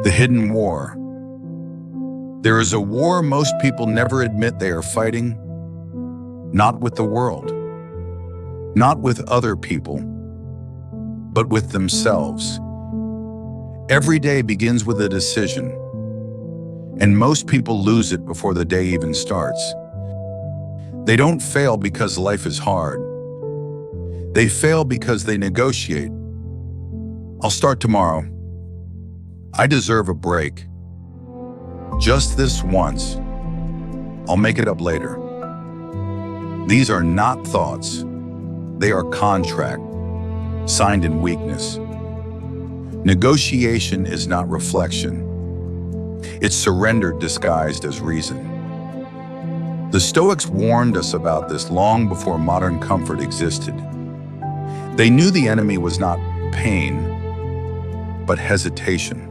The hidden war. There is a war most people never admit they are fighting, not with the world, not with other people, but with themselves. Every day begins with a decision, and most people lose it before the day even starts. They don't fail because life is hard. They fail because they negotiate. I'll start tomorrow. I deserve a break. Just this once. I'll make it up later. These are not thoughts. They are contract, signed in weakness. Negotiation is not reflection. It's surrender disguised as reason. The Stoics warned us about this long before modern comfort existed. They knew the enemy was not pain, but hesitation.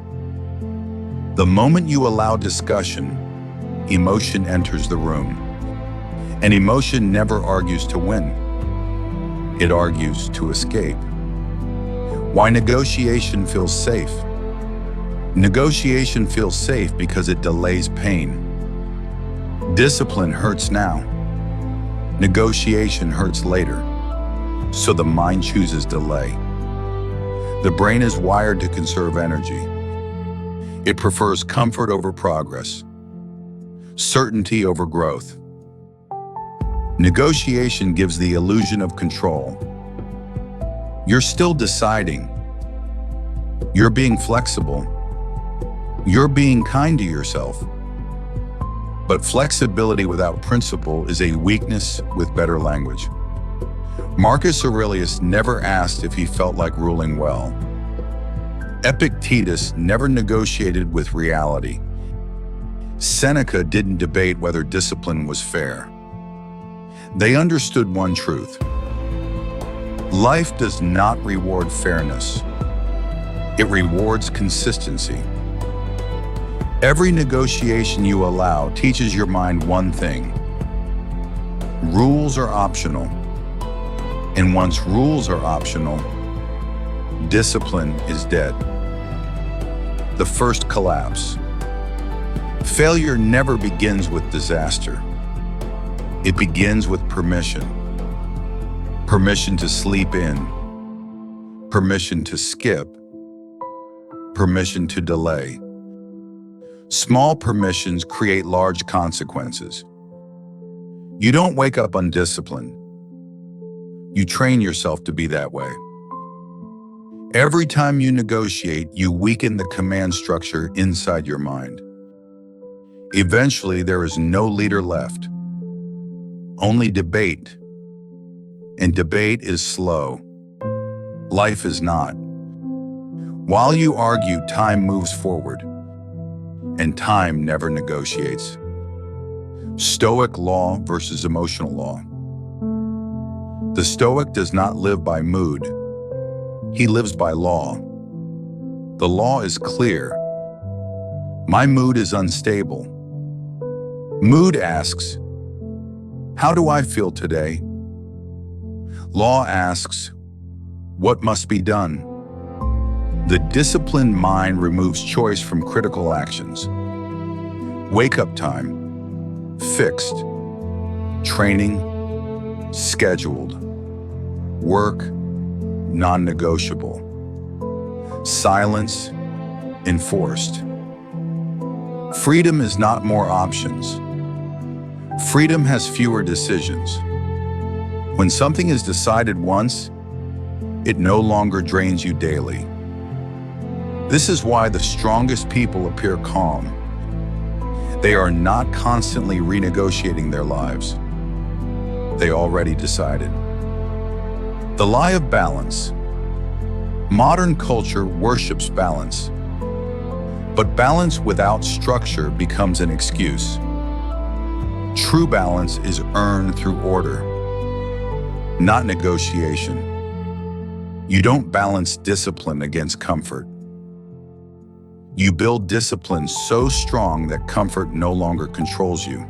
The moment you allow discussion, emotion enters the room. And emotion never argues to win. It argues to escape. Why negotiation feels safe? Negotiation feels safe because it delays pain. Discipline hurts now. Negotiation hurts later. So the mind chooses delay. The brain is wired to conserve energy. It prefers comfort over progress, certainty over growth. Negotiation gives the illusion of control. You're still deciding. You're being flexible. You're being kind to yourself. But flexibility without principle is a weakness with better language. Marcus Aurelius never asked if he felt like ruling well. Epictetus never negotiated with reality. Seneca didn't debate whether discipline was fair. They understood one truth. Life does not reward fairness. It rewards consistency. Every negotiation you allow teaches your mind one thing. Rules are optional. And once rules are optional, discipline is dead. The first collapse. Failure never begins with disaster. It begins with permission. Permission to sleep in. Permission to skip. Permission to delay. Small permissions create large consequences. You don't wake up undisciplined. You train yourself to be that way. Every time you negotiate, you weaken the command structure inside your mind. Eventually, there is no leader left. Only debate. And debate is slow. Life is not. While you argue, time moves forward. And time never negotiates. Stoic law versus emotional law. The Stoic does not live by mood. He lives by law. The law is clear. My mood is unstable. Mood asks, how do I feel today? Law asks, what must be done? The disciplined mind removes choice from critical actions. Wake-up time, fixed. Training, scheduled. Work, non-negotiable. Silence, enforced. Freedom is not more options. Freedom has fewer decisions. When something is decided once, it no longer drains you daily. This is why the strongest people appear calm. They are not constantly renegotiating their lives. They already decided. The lie of balance. Modern culture worships balance. But balance without structure becomes an excuse. True balance is earned through order, not negotiation. You don't balance discipline against comfort. You build discipline so strong that comfort no longer controls you.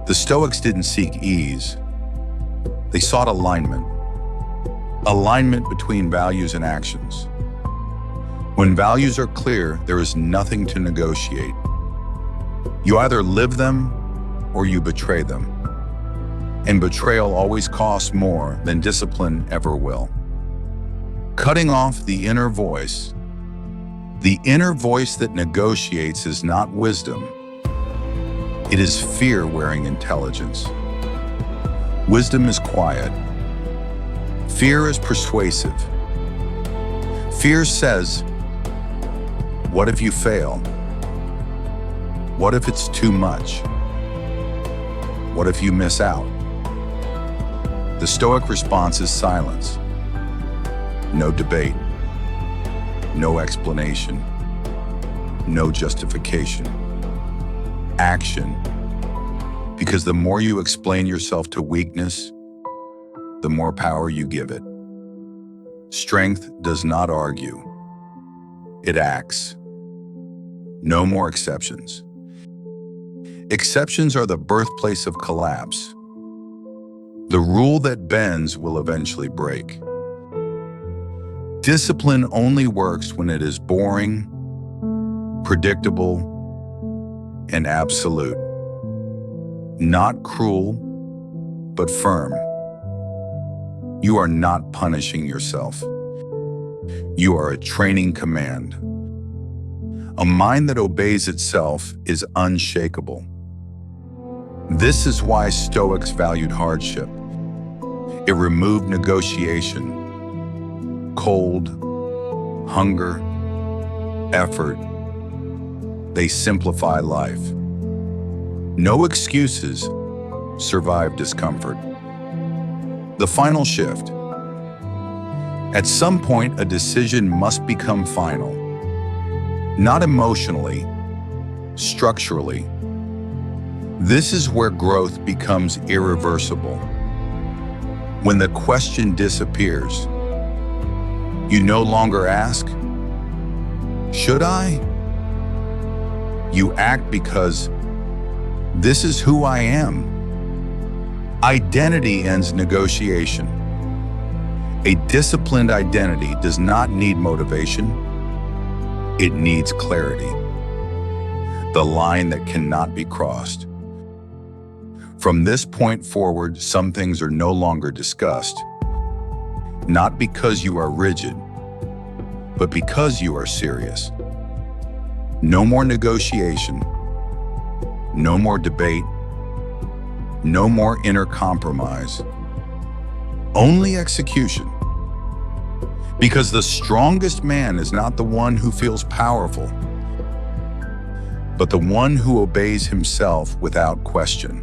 The Stoics didn't seek ease. They sought alignment. Alignment between values and actions. When values are clear, there is nothing to negotiate. You either live them or you betray them. And betrayal always costs more than discipline ever will. Cutting off the inner voice that negotiates is not wisdom. It is fear wearing intelligence. Wisdom is quiet. Fear is persuasive. Fear says, what if you fail? What if it's too much? What if you miss out? The Stoic response is silence. No debate. No explanation. No justification. Action. Because the more you explain yourself to weakness, the more power you give it. Strength does not argue. It acts. No more exceptions. Exceptions are the birthplace of collapse. The rule that bends will eventually break. Discipline only works when it is boring, predictable, and absolute. Not cruel, but firm. You are not punishing yourself. You are a training command. A mind that obeys itself is unshakable. This is why Stoics valued hardship. It removed negotiation, cold, hunger, effort. They simplify life. No excuses, survive discomfort. The final shift. At some point, a decision must become final. Not emotionally, structurally. This is where growth becomes irreversible. When the question disappears, you no longer ask, should I? You act because this is who I am. Identity ends negotiation. A disciplined identity does not need motivation. It needs clarity. The line that cannot be crossed. From this point forward, some things are no longer discussed. Not because you are rigid, but because you are serious. No more negotiation. No more debate. No more inner compromise. Only execution. Because the strongest man is not the one who feels powerful, but the one who obeys himself without question.